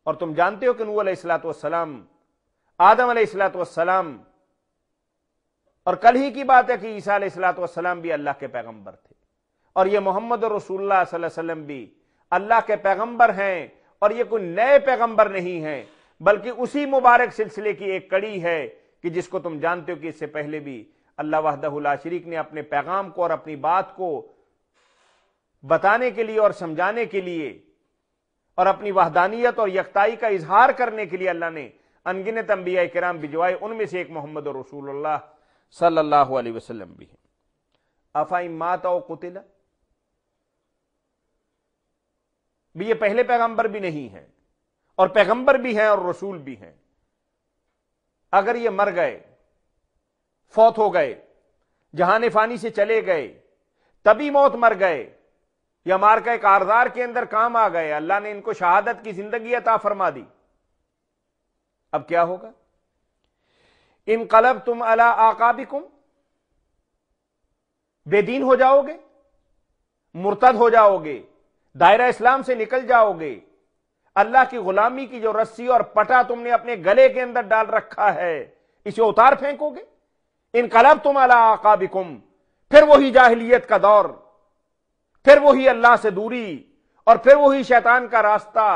اور تم جانتے ہو کہ نوح علیہ الصلوۃ والسلام، آدم علیہ الصلوۃ والسلام، اور کل ہی کی بات ہے کہ عیسیٰ علیہ الصلوۃ والسلام بھی اللہ کے پیغمبر تھے، اور یہ محمد رسول اللہ صلی اللہ علیہ وسلم بھی اللہ کے پیغمبر ہیں، اور یہ کوئی نئے پیغمبر نہیں ہیں بلکہ اسی مبارک سلسلے کی ایک کڑی ہے کہ جس کو تم جانتے ہو کہ اس سے پہلے بھی اللہ وحدہ لا شریک نے اپنے پیغام کو اور اپنی بات کو بتانے کے لیے اور سمجھانے کے لیے اور اپنی وحدانیت اور یکتائی کا اظہار کرنے کے لیے اللہ نے انگنت انبیاء کرام بھجوائے، ان میں سے ایک محمد رسول اللہ صلی اللہ علیہ وسلم بھی ہیں۔ افإن مات او قتل، بھی یہ پہلے پیغمبر بھی نہیں ہیں اور پیغمبر بھی ہیں اور رسول بھی ہیں، اگر یہ مر گئے، فوت ہو گئے، جہان فانی سے چلے گئے، تبھی موت مر گئے یا مارکہ کارزار کے اندر کام آ گئے، اللہ نے ان کو شہادت کی زندگی عطا فرما دی، اب کیا ہوگا؟ انقلبتم علی اعقابکم، بے دین ہو جاؤ گے، مرتد ہو جاؤ گے، دائرہ اسلام سے نکل جاؤ گے، اللہ کی غلامی کی جو رسی اور پٹا تم نے اپنے گلے کے اندر ڈال رکھا ہے اسے اتار پھینکو گے۔ انقلبتم علی اعقابکم، پھر وہی جاہلیت کا دور، پھر وہی اللہ سے دوری، اور پھر وہی شیطان کا راستہ،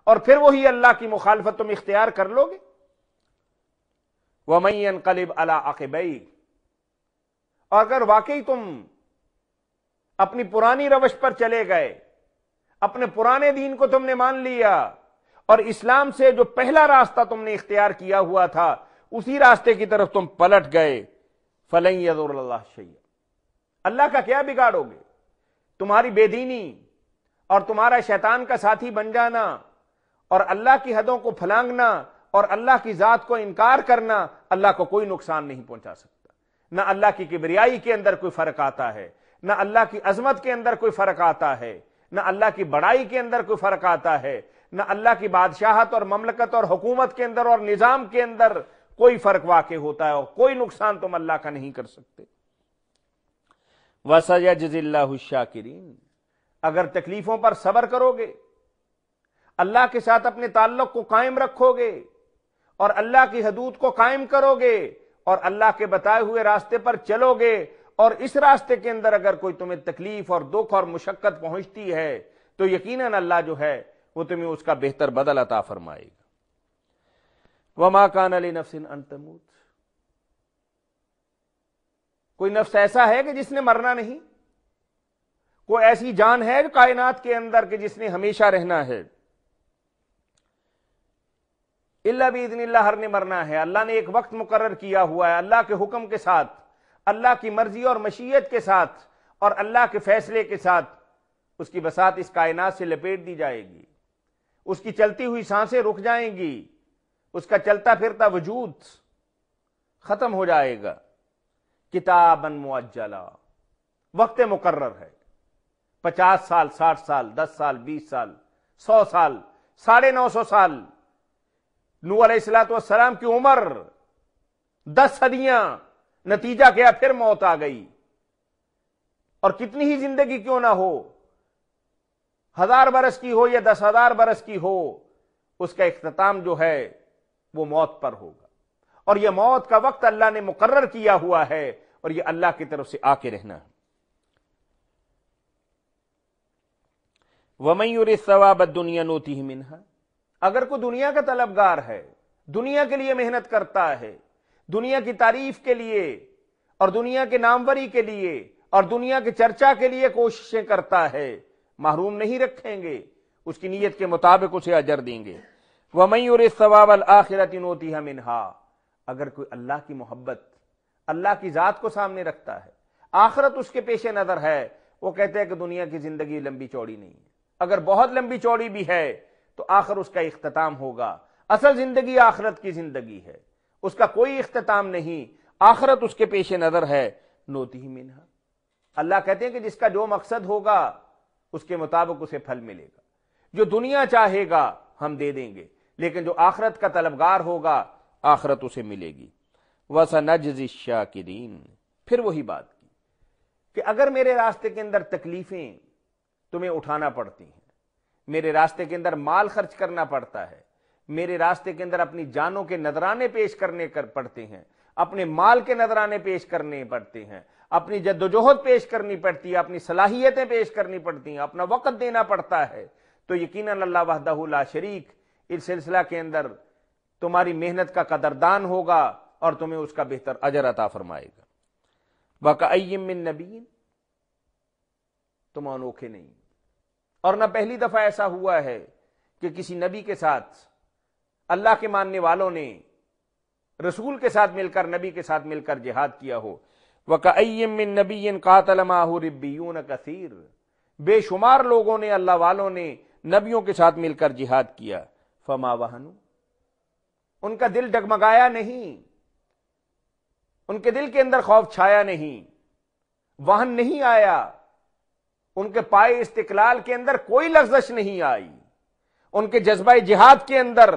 اور پھر وہی اللہ کی مخالفت تم اختیار کر لو گے۔ وَمَن يَنْقَلِبْ عَلَىٰ عَقِبَيْهِ، اور اگر واقعی تم اپنی پرانی روش پر چلے گئے، اپنے پرانے دین کو تم نے مان لیا اور اسلام سے جو پہلا راستہ تم نے اختیار کیا ہوا تھا اسی راستے کی طرف تم پلٹ گئے، فَلَن يَضُرَّ اللَّهَ شَيْئًا، اللہ کا کیا بگاڑو گے؟ تمہاری بے دینی اور تمہارا شیطان کا ساتھی بن جانا اور اللہ کی حدوں کو پھلانگنا اور اللہ کی ذات کو انکار کرنا اللہ کو کوئی نقصان نہیں پہنچا سکتا۔ نہ اللہ کی کبریائی کے اندر کوئی فرق آتا ہے، نہ اللہ کی عظمت کے اندر کوئی فرق آتا ہے، نہ اللہ کی بڑائی کے اندر کوئی فرق آتا ہے، نہ اللہ کی بادشاہت اور مملکت اور حکومت کے اندر اور نظام کے اندر کوئی فرق واقع ہوتا ہے، اور کوئی نقصان تم اللہ کا نہیں کر سکتے۔ وَسَيَجْزِي اللَّهُ الشَّاكِرِينَ، اگر تکلیفوں پر صبر کرو گے، اللہ کے ساتھ اپنے تعلق کو قائم رکھو گے اور اللہ کی حدود کو قائم کرو گے اور اللہ کے بتائے ہوئے راستے پر چلو گے، اور اس راستے کے اندر اگر کوئی تمہیں تکلیف اور دکھ اور مشقت پہنچتی ہے تو یقیناً اللہ جو ہے وہ تمہیں اس کا بہتر بدل عطا فرمائے گا۔ وَمَا كَانَ لِنَفْسٍ أَن تَمُوتَ، کوئی نفس ایسا ہے کہ جس نے مرنا نہیں؟ کوئی ایسی جان ہے کائنات کے اندر کہ جس نے ہمیشہ رہنا ہے؟ الا باذن اللہ، ہر نے مرنا ہے، اللہ نے ایک وقت مقرر کیا ہوا ہے، اللہ کے حکم کے ساتھ، اللہ کی مرضی اور مشیت کے ساتھ اور اللہ کے فیصلے کے ساتھ اس کی بساط اس کائنات سے لپیٹ دی جائے گی، اس کی چلتی ہوئی سانسیں رک جائیں گی، اس کا چلتا پھرتا وجود ختم ہو جائے گا۔ کتابا مؤجلا، وقت مقرر ہے، 50 سال، 60 سال، 10 سال، 20 سال، 100 سال، 950 سال، نوح علیہ الصلوۃ والسلام کی عمر 10 صدیاں، نتیجہ کیا؟ پھر موت آ گئی، اور کتنی ہی زندگی کیوں نہ ہو، 1000 برس کی ہو یا 10,000 برس کی ہو، اس کا اختتام جو ہے وہ موت پر ہوگا، اور یہ موت کا وقت اللہ نے مقرر کیا ہوا ہے اور یہ اللہ کی طرف سے آ کے رہنا ہے۔ وَمَن يُرِدْ ثَوَابَ الدُّنْيَا نُؤْتِهِ مِنْهَا، اگر کوئی دنیا کا طلبگار ہے، دنیا کے لیے محنت کرتا ہے، دنیا کی تعریف کے لیے اور دنیا کے ناموری کے لیے اور دنیا کے چرچا کے لیے کوششیں کرتا ہے، محروم نہیں رکھیں گے، اس کی نیت کے مطابق اسے اجر دیں گے۔ وَمَن يُرِدْ ثَوَابَ الْآخِرَةِ نُؤْتِهِ مِنْهَا، اگر کوئی اللہ کی محبت، اللہ کی ذات کو سامنے رکھتا ہے، آخرت اس کے پیش نظر ہے، وہ کہتے ہیں کہ دنیا کی زندگی لمبی چوڑی نہیں ہے، اگر بہت لمبی چوڑی بھی ہے تو آخر اس کا اختتام ہوگا، اصل زندگی آخرت کی زندگی ہے، اس کا کوئی اختتام نہیں، آخرت اس کے پیش نظر ہے۔ نُؤْتِهِ مِنْهَا، اللہ کہتے ہیں کہ جس کا جو مقصد ہوگا اس کے مطابق اسے پھل ملے گا، جو دنیا چاہے گا ہم دے دیں گے، لیکن جو آخرت کا طلبگار ہوگا آخرت اسے ملے گی۔ وَسَنَجْزِي الشَّاكِرِينَ، پھر وہی بات کی کہ اگر میرے راستے کے اندر تکلیفیں تمہیں اٹھانا پڑتی ہیں، میرے راستے کے اندر مال خرچ کرنا پڑتا ہے، میرے راستے کے اندر اپنی جانوں کے نذرانے پیش کرنے پڑتے ہیں، اپنے مال کے نذرانے پیش کرنے پڑتے ہیں، اپنی جدوجہد پیش کرنی پڑتی ہے، اپنی صلاحیتیں پیش کرنی پڑتی ہیں، اپنا وقت دینا پڑتا ہے، تو یقیناً اللہ وحدہ لا شریک اس سلسلہ کے اندر تمہاری محنت کا قدردان ہوگا اور تمہیں اس کا بہتر اجر عطا فرمائے گا۔ وَكَأَيٍّ مِّن نَّبِيٍّ، تم انوکھے نہیں، اور نہ پہلی دفعہ ایسا ہوا ہے کہ کسی نبی کے ساتھ اللہ کے ماننے والوں نے رسول کے ساتھ مل کر، نبی کے ساتھ مل کر جہاد کیا ہو۔ وَكَأَيٍّ مِّن نَّبِيٍّ قَاتَلَ مَعَهُ رِبِّيُّونَ كَثِيرٌ، بے شمار لوگوں نے، اللہ والوں نے نبیوں کے ساتھ مل کر جہاد کیا۔ فَمَا وَهَنُوا، ان کا دل ڈگمگایا نہیں، ان کے دل کے اندر خوف چھایا نہیں، وہن نہیں آیا، ان کے پائے استقلال کے اندر کوئی لغزش نہیں آئی، ان کے جذبہ جہاد کے اندر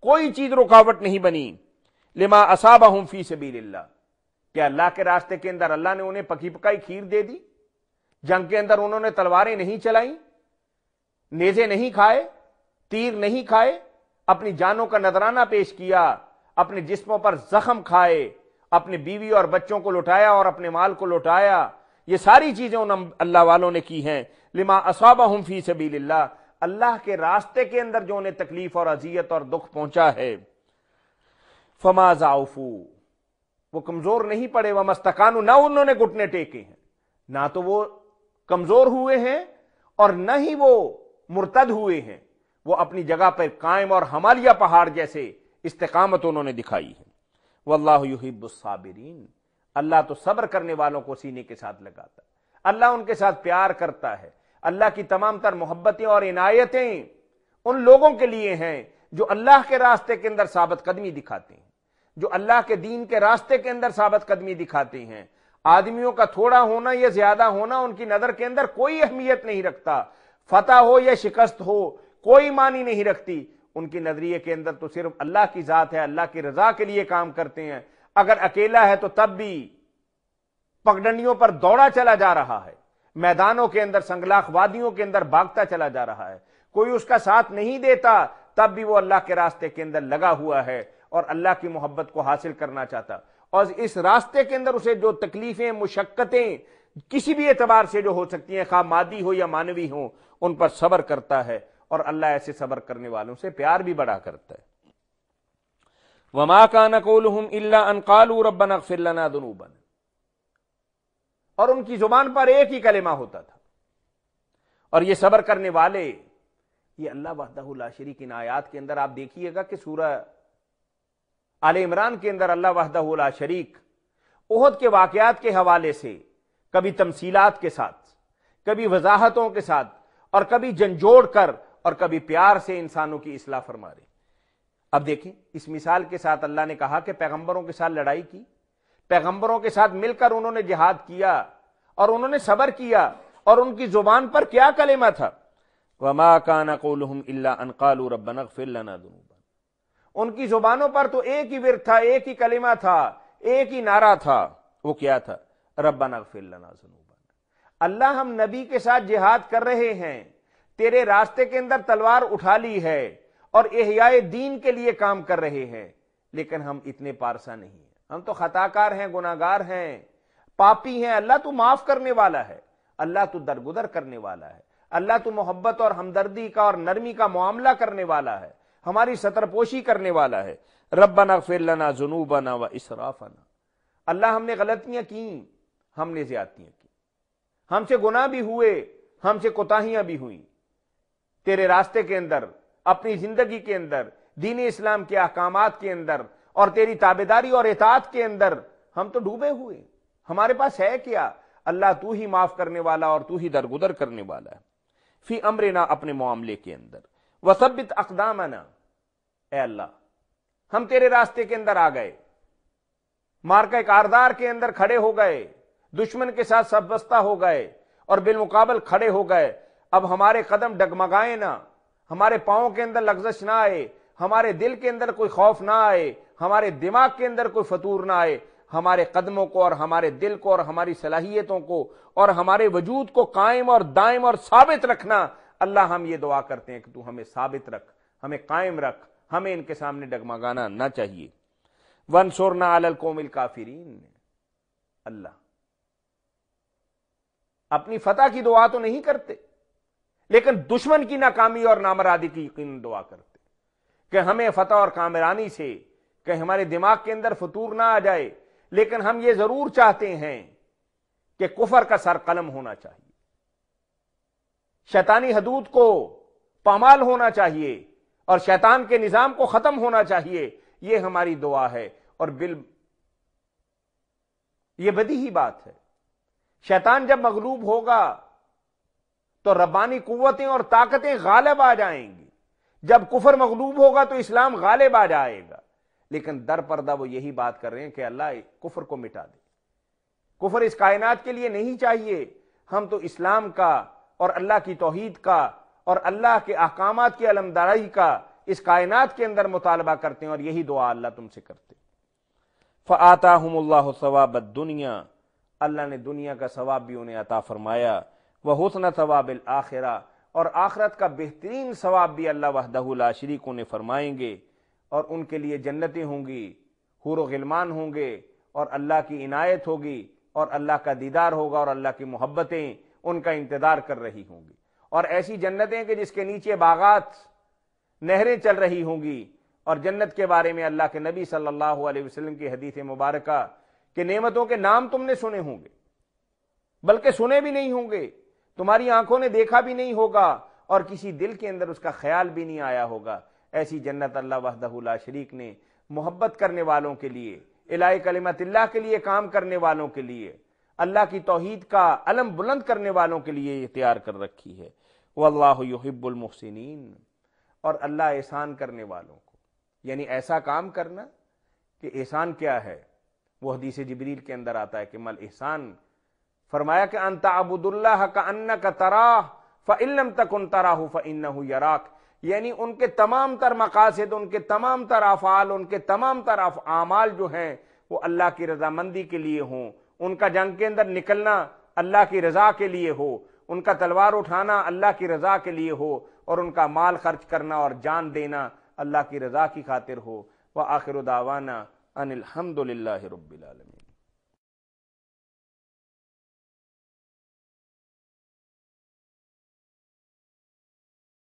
کوئی چیز رکاوٹ نہیں بنی۔ لما اصابہم فی سبیل اللہ، کہ اللہ کے راستے کے اندر اللہ نے انہیں پکی پکائی کھیر دے دی، جنگ کے اندر انہوں نے تلواریں نہیں چلائیں، نیزے نہیں کھائے، تیر نہیں کھائے، اپنی جانوں کا نذرانہ پیش کیا، اپنے جسموں پر زخم کھائے، اپنے بیوی اور بچوں کو لوٹایا اور اپنے مال کو لوٹایا، یہ ساری چیزیں ان اللہ والوں نے کی ہیں۔ لما اصابہم فی سبیل اللہ، اللہ کے راستے کے اندر جو انہیں تکلیف اور اذیت اور دکھ پہنچا ہے۔ فما ضعفوا، وہ کمزور نہیں پڑے، وما استکانوا، نہ انہوں نے گھٹنے ٹیکے ہیں، نہ تو وہ کمزور ہوئے ہیں اور نہ ہی وہ مرتد ہوئے ہیں، وہ اپنی جگہ پر قائم اور ہمالیہ پہاڑ جیسے استقامت انہوں نے دکھائی ہے۔ واللہ یحب الصابرین، اللہ تو صبر کرنے والوں کو سینے کے ساتھ لگاتا ہے، اللہ ان کے ساتھ پیار کرتا ہے۔ اللہ کی تمام تر محبتیں اور عنایتیں ان لوگوں کے لیے ہیں جو اللہ کے راستے کے اندر ثابت قدمی دکھاتے ہیں، جو اللہ کے دین کے راستے کے اندر ثابت قدمی دکھاتے ہیں۔ آدمیوں کا تھوڑا ہونا یا زیادہ ہونا ان کی نظر کے اندر کوئی اہمیت نہیں رکھتا، فتح ہو یا شکست ہو کوئی معنی نہیں رکھتی، ان کی نظریے کے اندر تو صرف اللہ کی ذات ہے، اللہ کی رضا کے لیے کام کرتے ہیں۔ اگر اکیلا ہے تو تب بھی پگڈنڈیوں پر دوڑا چلا جا رہا ہے، میدانوں کے اندر سنگلاخ وادیوں کے اندر بھاگتا چلا جا رہا ہے، کوئی اس کا ساتھ نہیں دیتا، تب بھی وہ اللہ کے راستے کے اندر لگا ہوا ہے اور اللہ کی محبت کو حاصل کرنا چاہتا، اور اس راستے کے اندر اسے جو تکلیفیں، مشقتیں کسی بھی اعتبار سے جو ہو سکتی ہیں، خواہ مادی ہو یا مانوی ہو، ان پر صبر کرتا ہے، اور اللہ ایسے صبر کرنے والوں سے پیار بھی بڑا کرتا ہے۔ وما كان قولهم الا ان قالوا ربنا اغفر لنا ذنوبنا، اور ان کی زبان پر ایک ہی کلمہ ہوتا تھا، اور یہ صبر کرنے والے، یہ اللہ وحدہ لا شریک ان آیات کے اندر آپ دیکھیے گا کہ سورہ آل عمران کے اندر اللہ وحدہ لا شریک احد کے واقعات کے حوالے سے کبھی تمثیلات کے ساتھ، کبھی وضاحتوں کے ساتھ، اور کبھی جھنجھوڑ کر اور کبھی پیار سے انسانوں کی اصلاح فرما رہے۔ اب دیکھیں اس مثال کے ساتھ اللہ نے کہا کہ پیغمبروں کے ساتھ لڑائی کی، پیغمبروں کے ساتھ مل کر انہوں نے جہاد کیا اور انہوں نے صبر کیا، اور ان کی زبان پر کیا کلمہ تھا؟ وما كان قولهم الا ان قالوا ربنا اغفر لنا ذنوبنا، ان کی زبانوں پر تو ایک ہی ورد تھا، ایک ہی کلمہ تھا، ایک ہی نعرہ تھا، وہ کیا تھا؟ ربنا اغفر لنا ذنوبنا، اللہ ہم نبی کے ساتھ جہاد کر رہے ہیں، تیرے راستے کے اندر تلوار اٹھا لی ہے اور احیاء دین کے لیے کام کر رہے ہیں، لیکن ہم اتنے پارسا نہیں ہیں، ہم تو خطا کار ہیں، گناہ گار ہیں، پاپی ہیں۔ اللہ تو معاف کرنے والا ہے، اللہ تو درگزر کرنے والا ہے، اللہ تو محبت اور ہمدردی کا اور نرمی کا معاملہ کرنے والا ہے، ہماری ستر پوشی کرنے والا ہے۔ ربنا اغفر لنا ذنوبنا واسرافنا، اللہ ہم نے غلطیاں کی، ہم نے زیادتیاں کی، ہم سے گناہ بھی ہوئے، ہم سے کوتاہیاں بھی ہوئیں، تیرے راستے کے اندر، اپنی زندگی کے اندر، دین اسلام کے احکامات کے اندر اور تیری تابعداری اور اطاعت کے اندر ہم تو ڈوبے ہوئے، ہمارے پاس ہے کیا؟ اللہ تو ہی معاف کرنے والا اور تو ہی درگزر کرنے والا ہے۔ فی امرنا، اپنے معاملے کے اندر، وثبت اقدامنا، اے اللہ ہم تیرے راستے کے اندر آ گئے، مارکہ کاردار کے اندر کھڑے ہو گئے، دشمن کے ساتھ سب بستہ ہو گئے اور بالمقابل کھڑے ہو گئے، اب ہمارے قدم ڈگمگائے نہ، ہمارے پاؤں کے اندر لغزش نہ آئے، ہمارے دل کے اندر کوئی خوف نہ آئے، ہمارے دماغ کے اندر کوئی فتور نہ آئے، ہمارے قدموں کو اور ہمارے دل کو اور ہماری صلاحیتوں کو اور ہمارے وجود کو قائم اور دائم اور ثابت رکھنا۔ اللہ ہم یہ دعا کرتے ہیں کہ تو ہمیں ثابت رکھ، ہمیں قائم رکھ، ہمیں ان کے سامنے ڈگمگانا نہ چاہیے۔ وانصرنا علی القوم الکافرین، اللہ اپنی فتح کی دعا تو نہیں کرتے، لیکن دشمن کی ناکامی اور نامرادی کی یقین دعا کرتے کہ ہمیں فتح اور کامرانی سے، کہ ہمارے دماغ کے اندر فتور نہ آ جائے، لیکن ہم یہ ضرور چاہتے ہیں کہ کفر کا سر قلم ہونا چاہیے، شیطانی حدود کو پامال ہونا چاہیے، اور شیطان کے نظام کو ختم ہونا چاہیے۔ یہ ہماری دعا ہے، اور یہ بدیہی بات ہے، شیطان جب مغلوب ہوگا تو ربانی قوتیں اور طاقتیں غالب آ جائیں گی، جب کفر مغلوب ہوگا تو اسلام غالب آ جائے گا۔ لیکن در پردہ وہ یہی بات کر رہے ہیں کہ اللہ کفر کو مٹا دے۔ کفر اس کائنات کے لیے نہیں چاہیے، ہم تو اسلام کا اور اللہ کی توحید کا اور اللہ کے احکامات کی علمداری کا اس کائنات کے اندر مطالبہ کرتے ہیں، اور یہی دعا اللہ تم سے کرتے۔ فآتاہم اللہ ثواب الدنیا، اللہ نے دنیا کا ثواب بھی انہیں عطا فرمایا، وحسن ثواب الآخرہ، اور آخرت کا بہترین ثواب بھی اللہ وحدہ لا شریک انہیں فرمائیں گے، اور ان کے لیے جنتیں ہوں گی، حور و غلمان ہوں گے، اور اللہ کی عنایت ہوگی، اور اللہ کا دیدار ہوگا، اور اللہ کی محبتیں ان کا انتظار کر رہی ہوں گی، اور ایسی جنتیں کہ جس کے نیچے باغات، نہریں چل رہی ہوں گی۔ اور جنت کے بارے میں اللہ کے نبی صلی اللہ علیہ وسلم کی حدیث مبارکہ کہ نعمتوں کے نام تم نے سنے ہوں گے، بلکہ سنے بھی نہیں ہوں گے، تمہاری آنکھوں نے دیکھا بھی نہیں ہوگا، اور کسی دل کے اندر اس کا خیال بھی نہیں آیا ہوگا۔ ایسی جنت اللہ وحدہ لا شریک نے محبت کرنے والوں کے لیے، الہ کلمت اللہ کے لیے کام کرنے والوں کے لیے، اللہ کی توحید کا علم بلند کرنے والوں کے لیے تیار کر رکھی ہے۔ واللہ یحب المحسنین، اور اللہ احسان کرنے والوں کو، یعنی ایسا کام کرنا کہ احسان کیا ہے، وہ حدیث جبریل کے اندر آتا ہے کہ مل احسان، فرمایا کہ ان تعبد اللہ کأنک تراہ فإن لم تکن تراہ فإنہ یراک، یعنی ان کے تمام تر مقاصد، ان کے تمام تر افعال، ان کے تمام تر اعمال جو ہیں وہ اللہ کی رضامندی کے لیے ہوں، ان کا جنگ کے اندر نکلنا اللہ کی رضا کے لیے ہو، ان کا تلوار اٹھانا اللہ کی رضا کے لیے ہو، اور ان کا مال خرچ کرنا اور جان دینا اللہ کی رضا کی خاطر ہو۔ وآخر دعوانا ان الحمد للہ رب العالمین۔